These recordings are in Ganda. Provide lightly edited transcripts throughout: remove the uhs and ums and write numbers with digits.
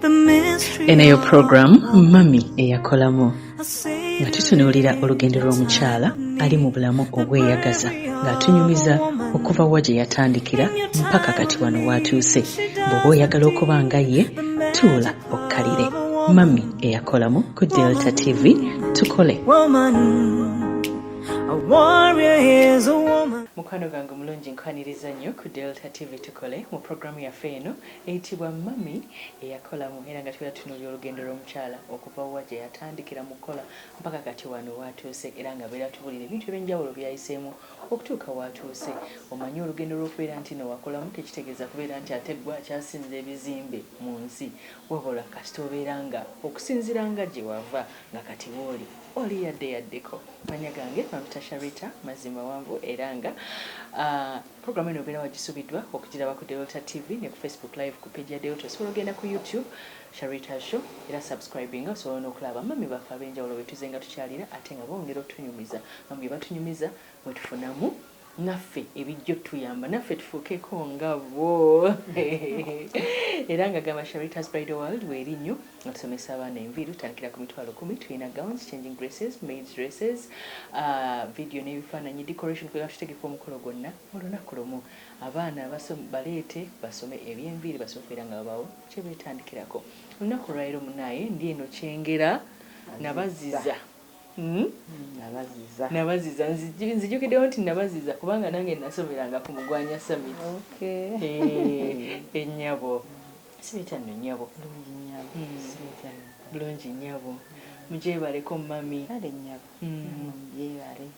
Eneyo program Mami Eyakolamu nga tutunuulira olugendo lw'omukyala ali mu bulamu obweyagaza ng'atunyumiza okuva wa gye yatandikira mpaka kati wano w'atuuse. Bw'oba oyagala okuba nga ye tuula okkalire. Mami Eyakolamu ku Delta TV tukole. Mukwano gange mulungi nkwaniriza nnyo ku Delta TV tukole mu programu yaffe eno eyitibwa Mami Eyakolamu, era nga tubeera tunuulira olugendo lw'omukyala okuva wa gye yatandikira mu kukola mpaka kati wano w'atuuse, era nga beera tubulira ebintu eby'enjawulo byayiseemu okutuuka w'atuuse. Omanyi olugendo lw'okubeera nti no wakolamu tekitegeeza kubeera nti ate gwe akyasinza ebizimbe mu nsi, wabula kasita obeera nga okusinziira nga gye wava nga kati wooli oli yaddeko. Manya gange Mamita Sharita mazima wanvu, era nga programu eno obeera wagisubiddwa okugiraba ku Delta TV ne ku Facebook live ku page ya Delta. Osobola ogenda ku YouTube SHARITAH'SSHOW era subscribing osobola n'okulaba mami baffe ab'enjawulo be tuze nga tukyalira ate nga bongera otunyumiza. Mami batunyumiza mwe tufunamu naffe ebijjo tuyamba naffe tufuukeeko nga bo era nga gamba Sharita's Bridal World weerinnyo nga tusomesa abaana enviiri tutandikira ku mitwalo 10. Tulina gowns, changing dresses, maids dresses, video n'ebifaananyi, decoration kwega tutegeka omukolo gwonna olunaku lumu. Abaana baleete basome eby'enviiri basobola era nga babawo kye beetandikirako. Olunaku lwaleero munaye ndi eno kyengera nabaziza nabaziza nzijukiddeho nti nabaziza kubanga nange nasomeranga ku Mugwanya Summit. Ennyabo sibita nno nnyabo bulungi nnyabo mugyebaleko mami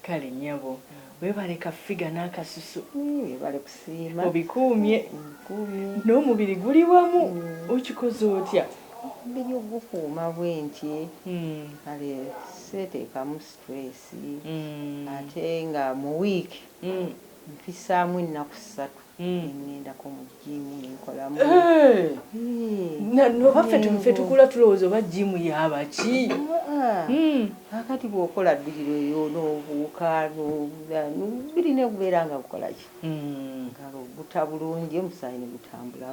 kale nnyabo weebaleka figa n'akasusu obikuumye n'omubiri guli wamu okikoze otya? Omubiri ogukuuma bwenti kale seeteekamu stress ate nga mu wiiki mpisaamu ennaku 3 ngendako mu jimu nenkolamu. Ffe tukula tulowooza oba jimu yabaki? Akati bw'okola bbiriro eyo n'obuuka birina okubeera nga bukolaki nga butabulungi omusaayi ne gutambula.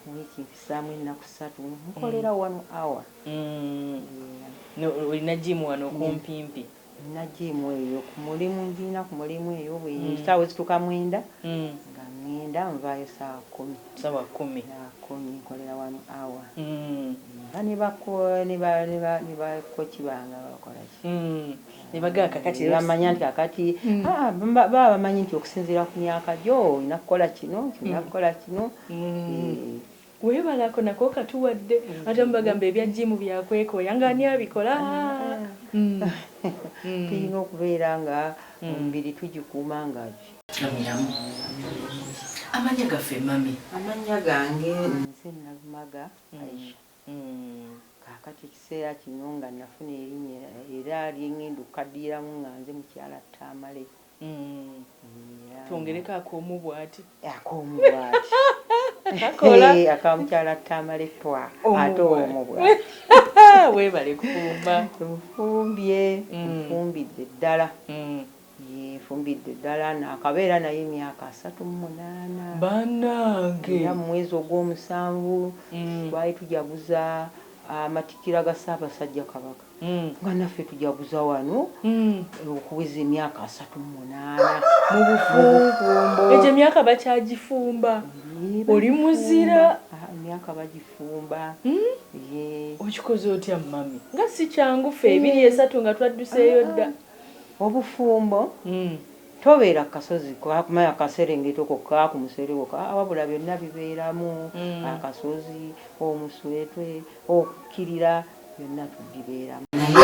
Mu wiiki mpisaamu ennaku 3 nkolera 1 hour. Olina jimu wano kumpimpi? Nina jimu eyo ku mulimu, ngiina ku mulimu eyo bwesaawa ezituuka 9 nga ngenda nvaayo saa 10 nkolera 1 hour. Ne bakoki bange bakolaki nebagaka kati bamanya nti akati baba bamanyi nti okusinziira ku myaka gyo olina kukola kino kukola kino. Weebalako nako katuwadde ate mubagamba ebya jimu byakwekoya nga ani abikola? Tulina okubeera nga omubiri tugikuuma nga amiramu. Amanya gaffe mami? Amanya gange nze Nalumagga Aisha. Kakati ekiseera kino nga nafuna erinnya era lyengenda okukaddiiramu nga nze mukyala Tamale. Twongereko akoomu bw'ati? Akoomu bw'ati akamukyala Tamale twa ate omu bw'ati. Weebale kufumba. Nfumbidde ddala. Nfumbidde ddala nakabeera naye emyaka 38. Bannange era mu mwezi ogw'omusanvu twali tujaguza amatikira ga Ssaabasajja Kabaka nga naffe tujaguza wano okuweza emyaka 38 mu bufumbo. Egyo emyaka bakyagifumba? Oli muzira? Emyaka bagifumba. Okikoze otya mami? Nga si kyangu ffe 2-3 nga twadduseeyo dda. Obufumbo tobeera kasozi kumanya akaserengeto kokka ku musereko wabula byonna bibeeramu akasozi omuswetwe okukkirira byonna tubibeeramu. Naye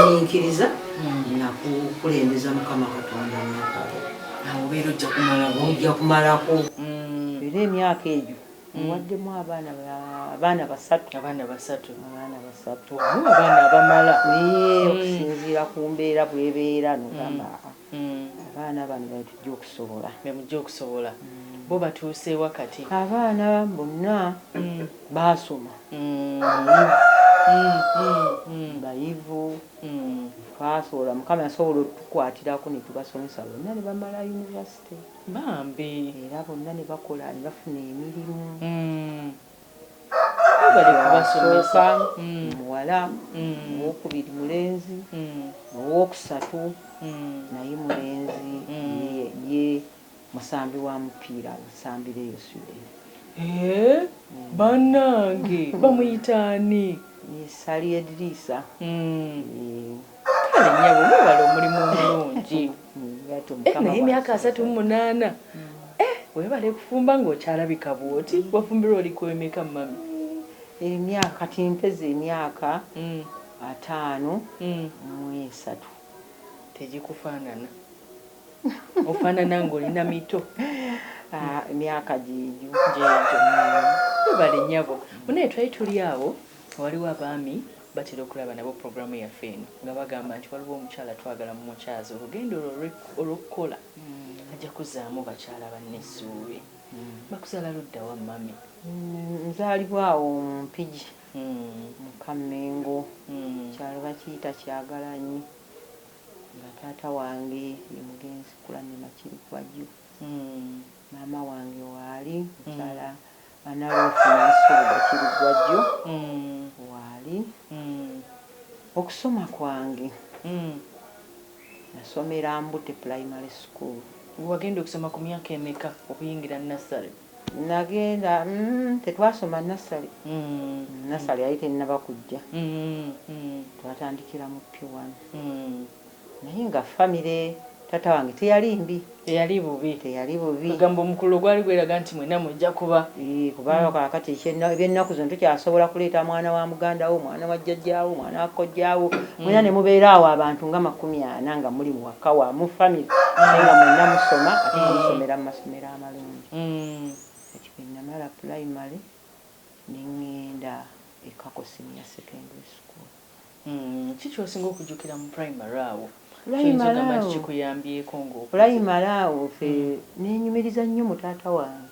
okunkiriza nakukulembeza Mukama Katonda obeera ojja kumalako era emyaka egyo muwaddemu abaana 3. Abaana basatu abaana abamala okusinziira ku mbeera bwebeera nogamba abaana bano bajja okusobola. Bo batuuse wakati? Abaana bonna baasoma bayivu twasobola Mukama yasobola okutukwatirako ne tubasomesa bonna ne bamala yunivasite bambi era bonna ne bakola ne bafuna emirimu. asooka muwala, owokubiri mulenzi, owokusatu naye mulenzi ye musambi wa mupiira musambira eyo sule. Bannange bamuyitaani Sali Edrisa. Kale nnyabo mubala omulimu omulungi naye emyaka 38 webale kufumba ng'okyalabika bw'oti wafumbirwa oliko emeka mami? Emyaka kati mpeza emyaka 5 mu 3. Tegikufaanana ofaanana ng'olina mito. Emyaka gyejo webale nnyabo munaye twali tuli awo waliwo abaami batera okulaba nabo programu yaffe eno nga bagamba nti waliwo omukyala twagala mu mukyazi olugendo olw'okukola ajja kuzaamu bakyala bannesuube. Bakuzaala luddawa mami? Nzaalibwa awo mu Mpigi mu Kamengo, kyalo bakiyita Kyagalanyi, nga taata wange ye mugenzi Kulane Makirikwajju, maama wange waali mukyala Analoofu Nasuuba Kirigwajju waali. Okusoma kwange nasomera Mbute Primary School. Wagenda okusoma ku myaka emeka okuyingira nursery? Nagenda tetwasoma nursery. Nursery yali tennaba kujja, twatandikira mu P1. Naye nga famire tata wange teyali mbi, teyali bubi. Kugamba omukulu gwali gweraga nti mwena mujja kuba kuba kakati ebyennaku zino tukyasobola kuleeta mwana wa mugandawo, mwana wa jjajjaawo, mwana wa kojjaawo, mwena ne mubeera awo abantu nga 40 nga muli mu waka wa mu famire naye nga mwena musoma ate musomera mu masomero amalungi. Kati bwe namala primary ne ŋŋenda e Kako Senior Secondary School. Kiki osinga okujjukira mu primary awo? Primary awo ffe nenyumiriza nnyo mu taata wange.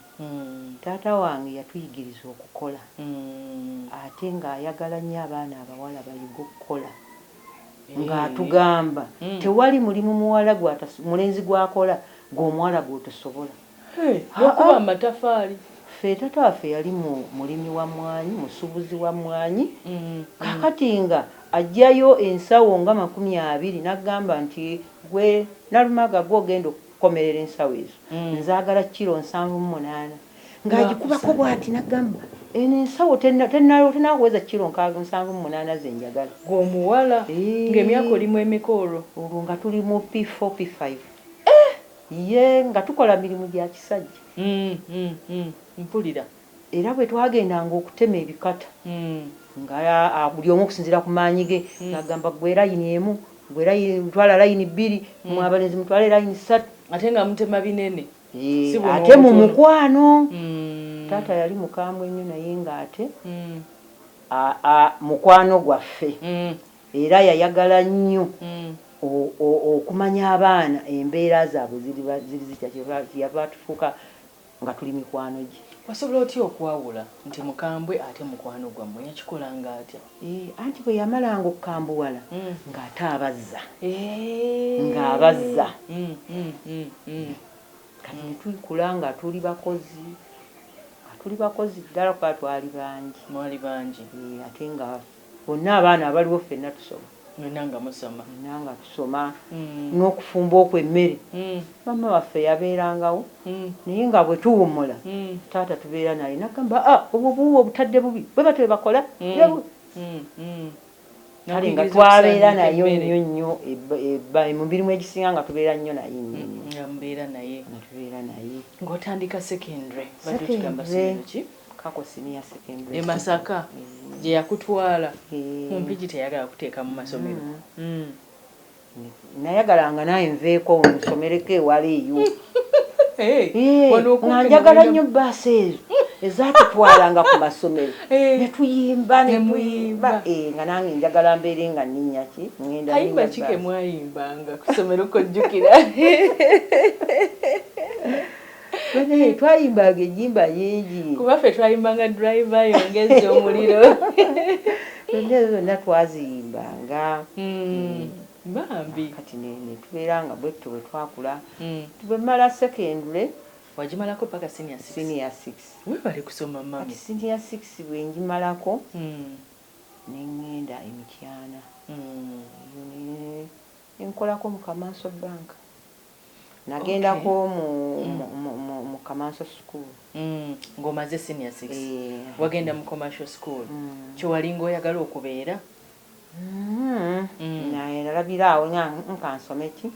Taata wange yatuyigiriza okukola ate ng'ayagala nnyo abaana abawala bayiga okukola, ng'atugamba tewali mulimu mulenzi gwakola gw'omuwala gw'otosobola. Lwakuba amatafaali. Ffe taata waffe yali mulimi wa mmwanyi, musubuzi wa mmwanyi. Kakati nga ajjayo ensawo nga 20 n'agamba nti gwe Nalumagga gw'ogenda okukomerera ensawo ezo nzaagala kilo 78. Ng'agikubako bw'ati n'agamba eno ensawo tenaakuweza kilo 78 ze njagala. Gw'omuwala ng'emyaka olimu emeka olwo? Olwo nga tuli mu P4 P5. Ye nga tukola mirimu gya kisajja. Mpulira. Era bwe twagendanga okutema ebikata nga buli omu okusinziira ku maanyi ge ng'agamba gwe layini emu, gwe mutwala layini 2, mu abalenzi mutwale layini 3. Ate nga mutema binene? Ate mu mukwano. Taata yali mukambwe nnyo naye ng'ate mukwano gwaffe era yayagala nnyo okumanya abaana embeera zaabwe ziri zitya, kyeyava tufuuka nga tuli mikwano gye. Wasobola otya okwawula nti mukambwe ate mukwano gwammwe? Yakikolanga atya? Anti bwe yamalanga okukambuwala ng'ate abazza ng'abazza kati ne tukula nga tuli bakozi ddala kuba twali bangi. Mwali bangi? Ate nga bonna abaana abaliwo ffenna tusoma. Nanga musoma? Nanga tusoma n'okufumba okw'emmere. Mama waffe yabeerangawo naye nga bwe tuwummula taata tubeera naye n'agamba obwo obutadde bubi bwe batwe bakola kale nga twabeera nayo nnyo mu mirimu egisinga nga tubeera nnyo naye mubeera naye. Ng'otandika secondary badde tugamba ki? Kako Senior Secondary. E Masaka gye yakutwala mu Mpigi teyagala kuteeka mu masomero? Nayagalanga naye nveeko nsomereko ewala eyo. Nga njagala nnyo bbaasi ezo ezaatutwalanga ku masomero ne tuyimba nga nange njagala mbeere nga nninnya ki ŋŋenda. Kayimba ki ke mwayimbanga ku ssomero kojjukira? Twayimbanga ennyimba nyingi. Kuba ffe twayimbanga driver yongezza omuliro. Ezo zonna twaziyimbanga. Bambi. Kati ne tubeera nga bwetto bwe twakula. Bwe mmala secondary wajimalako paka senior 6 senior 6 we bali kusoma mami senior 6 bwe njimalako nengenda emityana nkolako mu Kamanso Bank nagendako mu Kamanso School ng'omaze senior 6 wagenda mu commercial school kyo walinga oyagala okubeera naye nalabira awo nkansome ki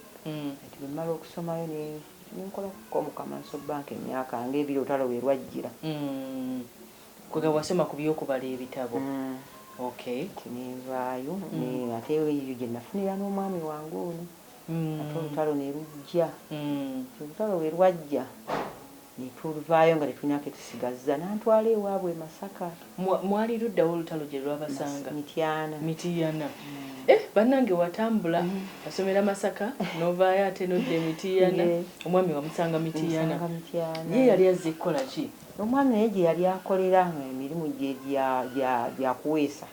ati bwe mmala okusomayo nenkolako mu Kamanso Bank emyaka ng'ebiri olutalo we lwajjira kwega wasoma ku byokubala ebitabo tinevaayo ate eyo gye nafunira n'omwami wange ono ate olutalo ne lujja olutalo we lwajja netuluvaayo nga tetulinako tusigazza nantwala ewaabwe Masaka mwali luddawo olutalo gye lwabasanga mitiyana bannange watambula asomera Masaka novaayo ate nodda emitiyana omwami wamusanga mitiyana ye yali azze kukola ki omwami naye gye yali akolera emirimu gye gyakuweesa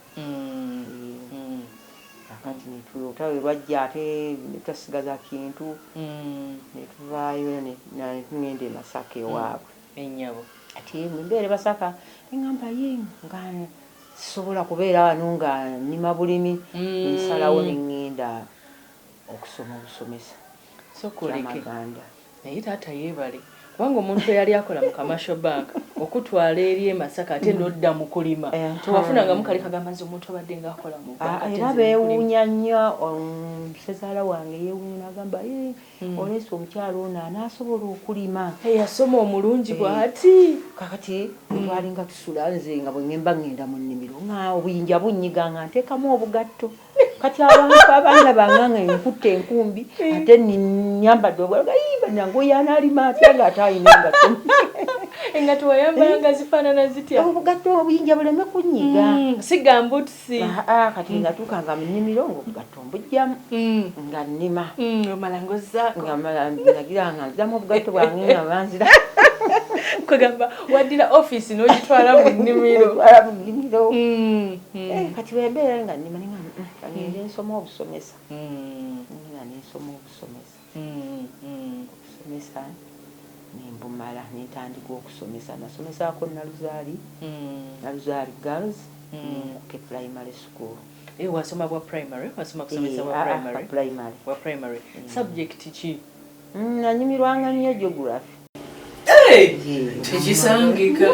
akati olutalo we lwajja ate netutasigaza kintu netuvaayo netugenda e Masaka ewaabwe ennyabo ati mbeere Masaka eŋŋamba ye nga sisobola kubeera wano nga nnima bulimi nsalawo neŋŋenda okusoma obusomesa kyamaganda naye taata yeebale kubanga omuntu eyali akola mu Commercial Bank okutwala eri e Masaka ate nodda mu kulima tewafunangamu kali kagamba nti omuntu abadde ng'akola mu banka era beewuunya nnyo sezaala wange yeewuunya n'agamba oleese omukyalo ono anaasobola okulima yasoma omulungi bw'ati kakati twalinga tusula nze nga bwe ŋŋemba ŋŋenda mu nnimiro nga obuyinja bunyiga nga nteekamu obugatto kati abantu abaana banganga enkutte enkumbi ate nyambadde obwalaga bannange oyo anaalima atya ng'ate alina engatto engatto wayambalanga zifaanana zitya obugatto obuyinja buleme kunyiga siga mbutusi kati ngatuukanga mu nnimiro ng'obugatto mbujjamu nga nnima omala ng'ozzaako nagira nga nziramu obugatto bwange nga banzira kwegamba waddira offisi n'ogitwala mu nnimiro kati wembeera nga nnima ngende nsoma obusomesa nga nensoma obusomesa nembumala nentandika okusomesa nasomesaako Naluzaali Girls Nkuke Primary School wasoma bwa primary wasoma kusomesa bwa primary subject ki nanyumirwanga nnyo geography tekisangika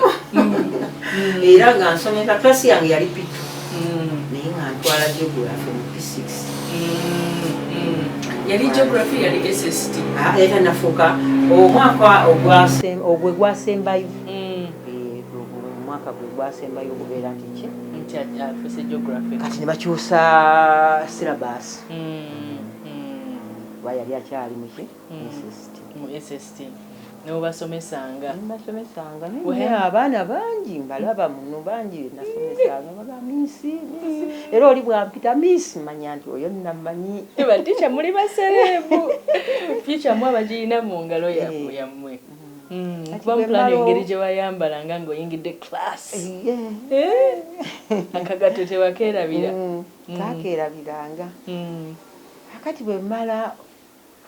era nga nsomesa klasi yange yali pitu naye nga ntwala geography mu P6 yali geography yali SST era nafuuka omwaka ogwe gwasembayo omwaka gwe gwasembayo ogubeera nti ki kati ne bakyusa syllabus kuba yali akyali muki SST nobasomesanga naye abaana bangi mbalaba muno bangi nasomesanga baba misi era oli bwampita misi manya nti oyo namanyi baticha muli baserebu picha mwa bagirina mu ngalo yammwe kuba mpulani engeri gye wayambalanga ng'oyingidde class akagato tewakeerabira kakeerabiranga akati bwe mmala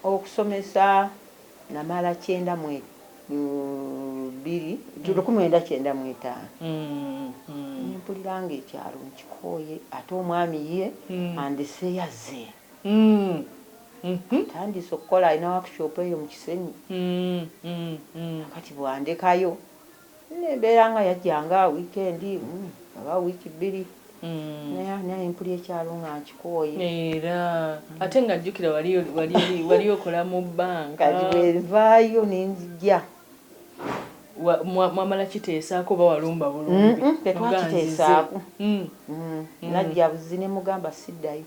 okusomesa namala 1995 nempuliranga ekyalo nkikooye ate omwami ye andise yazze tandise okukola alina workshop eyo mu Kisenyi kati bwandekayo nembeera nga yajjanga weekendi aba wiiki 2 naye mpuli ekyalo nga nkikooye era ate nga jjukira wali okola mu banka kati bwenvaayo nenzijja mwamala kiteesaako oba walumba bulungi tetwakiteesaako najja buzi ne mugamba siddayo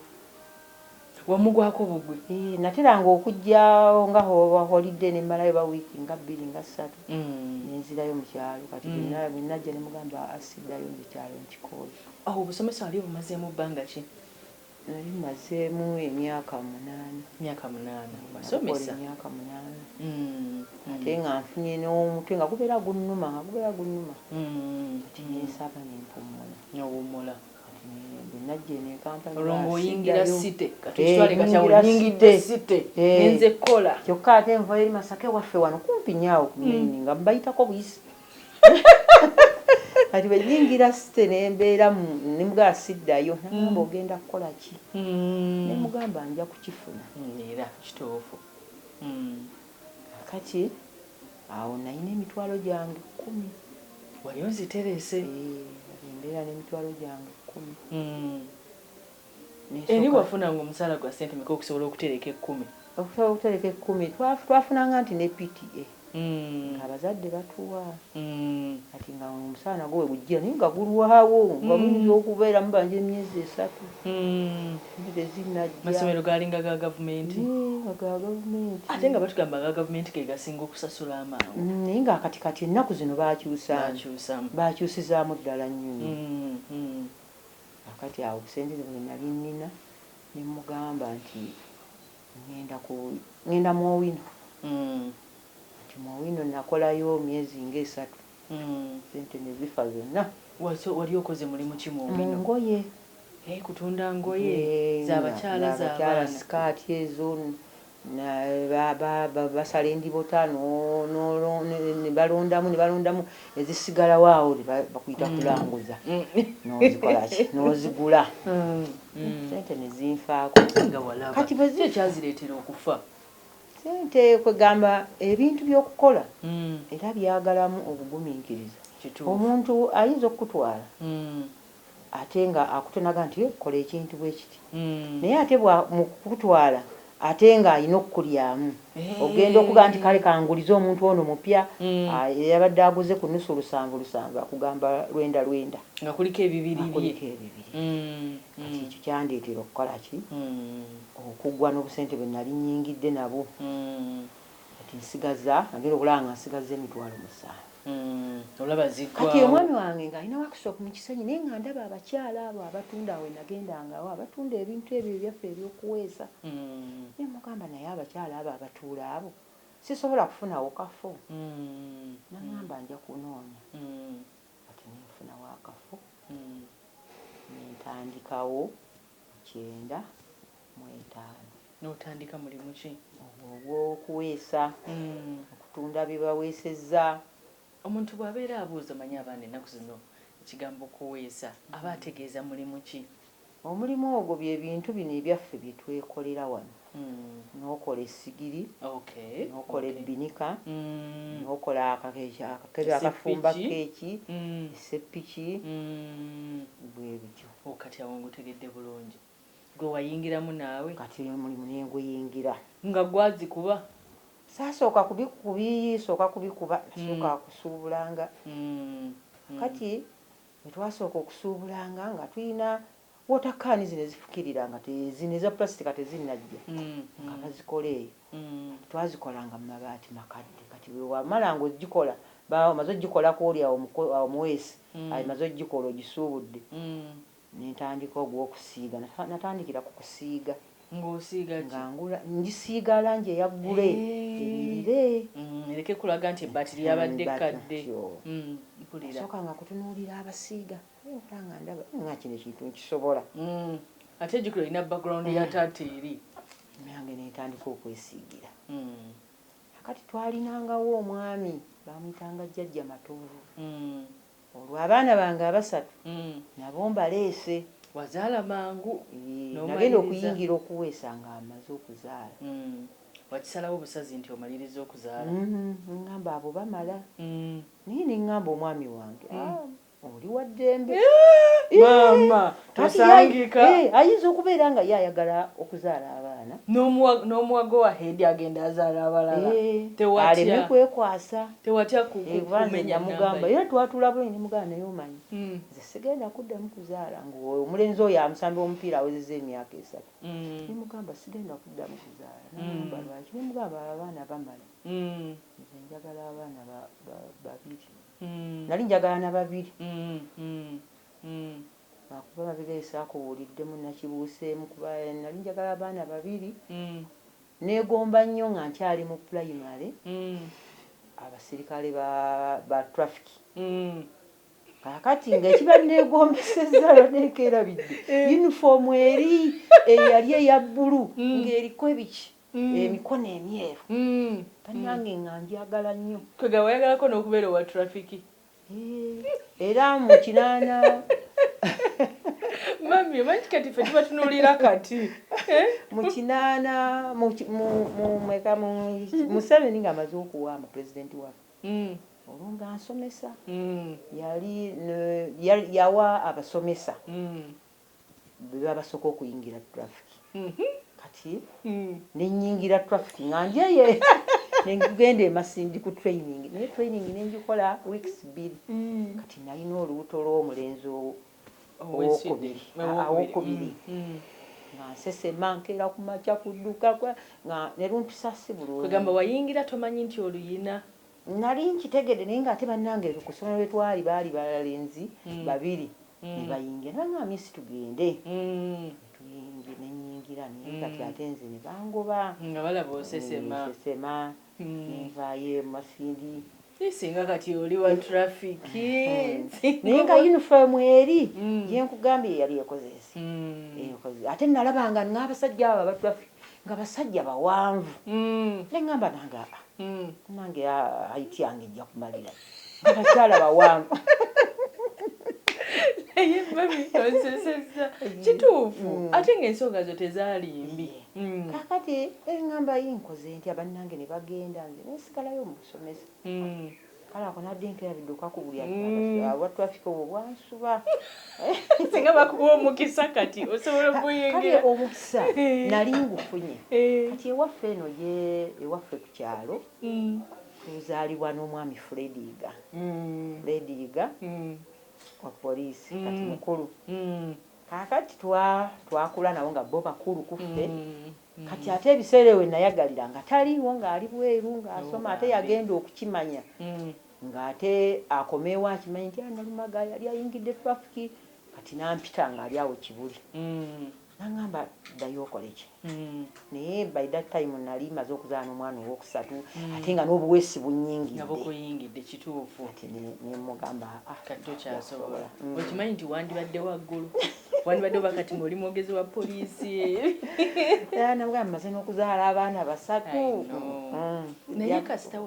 wamugwako bugwe nateranga okujjawo nga holidde nemmalayo ba wiiki nga 2 nga 3 nenzirayo mu kyalo kati bwe najja ne mugamba asiddayo nze kyalo nkikooye awo obusomesa wali bumazeemu bbanga ki nali mazeemu emyaka 8 basomesa emyaka 8 ate nga nfunye n'omutwe nga gubeera gunnuma kati nensaba nempumula n'owummula Najje ne Kampala olongo oyingira site katutwale kachawo nyingidde site nenze kola kyokka ate enva eri Masaka waffe wano kumpi nyaawo kumini nga mbayitako buyisi kati bwenyingira site nembeera nemugaa siddayo nagamba ogenda kukola ki nemugamba nja kukifuna era kitoofu kati awo nalina emitwalo gyange 10 wali oziterese embeera n'emitwalo gyange 10 eri wafunanga omusaala gwa sente meka okusobola okutereka 10 okusobola okutereka 10 twafunanga nti ne PTA abazadde batuwa kati nga omusaala nagwo wegujjira naye nga gulwawo nga muyinza okubeera mubanja emyezi 3 ezinajja amasomero galinga ga gavumenti ga gavumenti ate nga batugamba ga gavumenti ge gasinga okusasula amangu naye nga kati ennaku zino bakyusizaamu ddala nnyo akati awo obusente bwe nali nnina ne mugamba nti ngenda mu Owino Mwawino nakolayo myezi nga 3 sente ne zifa zonna wali okoze mulimu ki mu Owino ngoye kutunda ngoye z'abakyala z'abaana sikaati ezo basala endibota ne balondamu ezisigalawo awo bakuyita kulanguza nozikolaki nozigula sente ne zinfaako kati bwe kyazireetera okufa sente kwegamba ebintu by'okukola era byagalamu obugumiikiriza omuntu ayinza okutwala ate nga akutenaga nti kola ekintu bwe kiti naye ate mu kutwala ate nga alina okukulyamu ogenda okuga nti kale kangulize omuntu ono mupya yabadde aguze ku nusu 7 akugamba lwenda nga kuliko ebibiri kati ekyo kyandeetera okukola ki okuggwa n'obusente bwe nali nnyingidde nabo kati nsigaza agenda okulaba nga nsigaza emitwalo 7 olaba ziggwawo kati omwami wange ng'alina workshop mu Kisenyi naye nga ndaba abakyala abo abatunda awo nagendangawo abatunda ebintu ebyo ebyaffe eby'okuweesa naye mugamba naye abakyala abo abatuula abo sisobola kufunawo kafo nagamba nja kunoonya kati nenfunawo akafo nentandikawo 9 mu 5 n'otandika mulimu ki ogw'okuweesa okutunda bye baweesezza omuntu bw'abeera abuuza manyi abaana ennaku zino ekigambo okuweesa aba ategeeza mulimu ki omulimu ogwo bye bintu bino ebyaffe bye twekolera wano n'okola essigiri n'okola ebbinika n'okola akakebe akafumba keeki esseppiki bwe bityo kati awo ngutegedde bulungi gwe wayingiramu naawe kati omulimu nenguyingira nga gwazikuba saasooka sooka kubikuba nasooka kusuubulanga kati bwetwasooka okusuubulanga nga tulina wotakaani zino ezifukirira nga zino eza plastika tezinnajja nga bazikola eyo twazikolanga mu mabaati makadde kati wamala nga ogikola maze ogikolako oli awo muweesi maze ogikola ogisuubudde nentandika ogw'okusiiga natandikira ku kusiiga ng'osiiga ki ngisiiga langi eya ggule ebirire ereke kulaga nti ebbaati lyabadde kadde sooka nga kutunuulira abasiiga olanga ndaba nga kino ekintu nkisobola ate jjukira olina background ya taata eri nange nentandika okwesiigira akati twalinangawo omwami bamuyitanga jjajja Matovu olwo abaana bange 3 nabo mbaleese wazaala mangu nagenda okuyingira okuweesa nga amaze okuzaala wakisalawo obusazi nti omaliriza okuzaala ngamba abo bamala naye neŋŋamba omwami wange oli wa ddembe maama tosangika ayinza okubeera nga ye ayagala okuzaala abaana n'omuwago wa hedi agenda azaala abalala aleme kwekwasa tewatya kumenya mugamba era twatula bwe ne mugamba naye omanyi nze sigenda kuddamu kuzaala ng'omulenzi oyo amusamba omupiira awezezza emyaka 3 ne mugamba sigenda kuddamu kuzaala nagamba lwaki ne mugamba abaana bamala nze njagala abaana 2 nali njagala na 2 bakuba babireesa akubuuliddemu nakibuuseemu kuba nali njagala abaana 2 neegomba nnyo nga nkyali mu primary abasirikale ba traffic kakati ng'ekibadde egombesezza baneekerabidde uniform eri eyali eya bbulu ng'eriko ebiki emikono emyeru bannange nga njagala nnyo kwega wayagalako n'okubeera owa trafiki era mu kinaana mami omanyi kati ffe tubatunuulira kati mu kinaana Museveni ng'amaze okuwa pulezidenti waffe olwo nga nsomesa yawa abasomesa bwe babasooka okuyingira trafiki kati nenyingira trafiki nga njeye negenda emasindi ku training naye training nenjikola weeks 2 kati nalina olubuto lw'omulenzi owokubiri nga nsesema nkeera ku makya kudduka nga nerumpisa si bulungi kwegamba wayingira tomanyi nti oluyina nali nkitegedde naye ng'ate bannange ku ssomero lwe twali baali balenzi babiri ne bayingira nabanga misi tugende nenyingira naye kati ate nze ne bangoba nga balaba osesema nenvaayo emasindi singa kati oli wa trafiki naye nga uniform eri gyenkugambye yali ekozesa ate nalabanga n'abasajja abo abatrafiki nga basajja bawanvu neŋŋamba nange haiti yange ejja kumalira nga bakyala bawanvu naye mami oseseza kituufu ate ng'ensonga zo tezaali mbi kakati eŋŋamba yinkoze nti abannange ne bagenda nze nensigalayo mu busomesa kale ako nadde nkerabidde okwakubulya abwa trafiki obwo bwansuba singa bakuwa omukisa kati osobola okuyingira kale omukisa nali ngufunye kati ewaffe eno ewaffe ku kyalo tuzaalibwa n'omwami Frediga wa poliisi kati mukulu kakati twakula nabo nga bo bakulu kuffe kati ate ebiseera we nayagalira nga taliiwo ng'ali bweru ng'asoma ate yagenda okukimanya ng'ate akomeewo akimanyi nti Nalumagga yali ayingidde trafiki kati nampita ng'ali awo Kibuli naŋŋamba ddayo okole ki naye by that time nali maze okuzaala n'omwana owokusatu ate nga n'obuweesi bunyingidde kituufu ati nemugamba kati tokyasobola okimanyi nti wandibadde waggulu wandibadde oba kati ng'oli mwogezi wa poliisi namugamba maze n'okuzaala abaana 3 naye kasita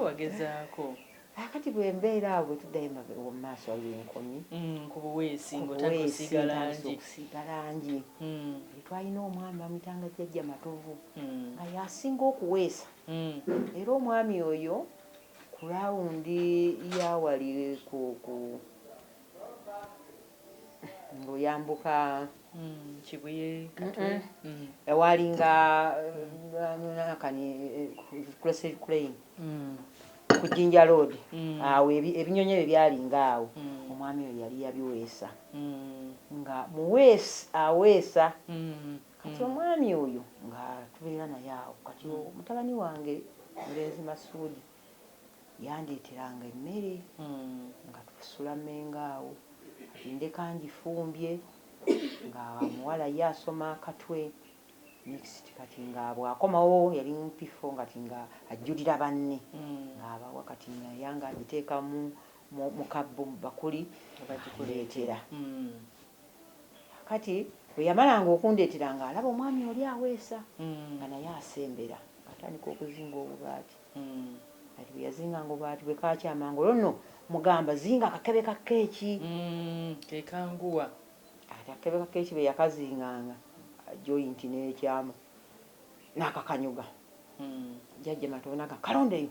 wagezaako akati bwe mbeera awo bwe tuddayo mu maaso waliwo enkomi ku buweesi ng'otandika okusiiga langi twalina omwami bamuyitanga Jjajja Matovu nga yasinga okuweesa era omwami oyo ku lawundi yawali ng'oyambuka Kibuye Katwe ewalinga Cressy Crane ku Jinja Road awo ebinyonyi ebyo byalinga awo omwami oyo yali yabiweesa nga muweesi aweesa kati omwami oyo nga tubeera naye awo kati mutabani wange mulenzi Masuudi yandeeteranga emmere nga tusula mmengo awo kati ndeka ngifumbye nga muwala ye asoma Katwe next kati nga bwakomawo yali mpifo kati nga ajjulira banne ng'abawa kati yanga agiteeka mu kabbo mu bakuli bagikuleetera kati bwe yamalanga okundeetera ng'alaba omwami oli aweesa nga naye asembera atandika okuzinga obubaati kati bwe yazinganga obubaati bwe kakyamanga olwo nno mugamba zinga akakebe ka keeki kekanguwa ate akakebe ka keeki bwe yakazinganga joyinti n'ekyama n'akakanyuga Jjajja Matovu kalondeyo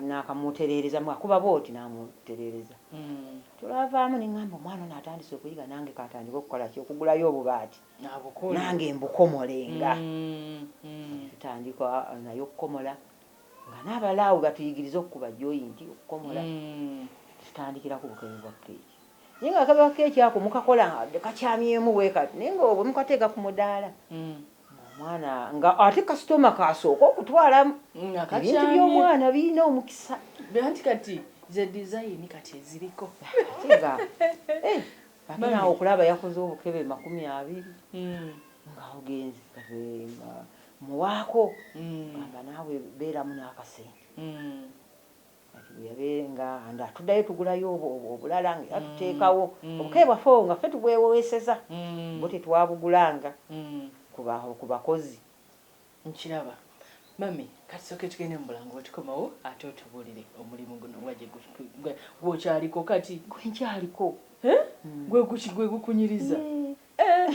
n'akamutereereza akuba booti n'amutereereza tulabavaamu neŋŋamba omwana ono atandise okuyiga nange katandika okukola ki okugulayo obubaati nange mbukomolenga tutandika naye okukomola nga n'abalaawe batuyigiriza okukuba joyinti okukomola tutandikira ku bukebe bwa keeki naye nga akabeba keeki ako mukakola kakyamyemu bwe kati naye nga obwe mukateeka ku mudaala omwana nga ate kasitoma kasooka okutwalamu ebintu by'omwana birina omukisa anti kati ze dizayini kati eziriko akenaawe okulaba yakoze obukebe 20 nga ogenzi muwaako gamba naawe beeramu n'akasente yabenga anda tuddayo tugulayo obulala nga tuteekawo obukaye bwaffe nga ffe tubwewoweseza bo tetwabugulanga ku bakozi. Nkiraba. Mami, kati soke tugende mu Bulange wetukomawo ate otubuulire omulimu guno gw'okyaliko kati. Gwenkyaliko. Gwe gukunyiriza.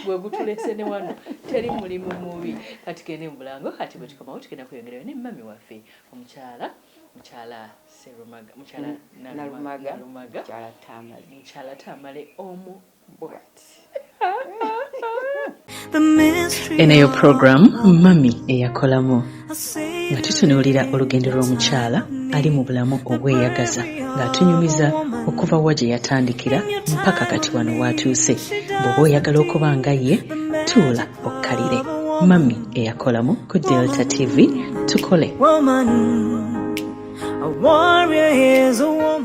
Gwe gutulese ne wano teri mulimu mubi. Kati tugende mu Bulange ate bwe tukomawo tugenda kweyongerayo ne mami waffe omukyala Serumaga, mukyala Nalumagga, mukyala Tamale omu bwati. Eno yo program Mami Eyakolamu nga tutunuulira olugendo lw'omukyala ali mu bulamu obweyagaza ng'atunyumiza okuva wa gye yatandikira mpaka kati wano watuuse. Bw'oba oyagala okuba nga ye tuula okkalire. Mami Eyakolamu ku Delta TV tukole. A warrior is a woman.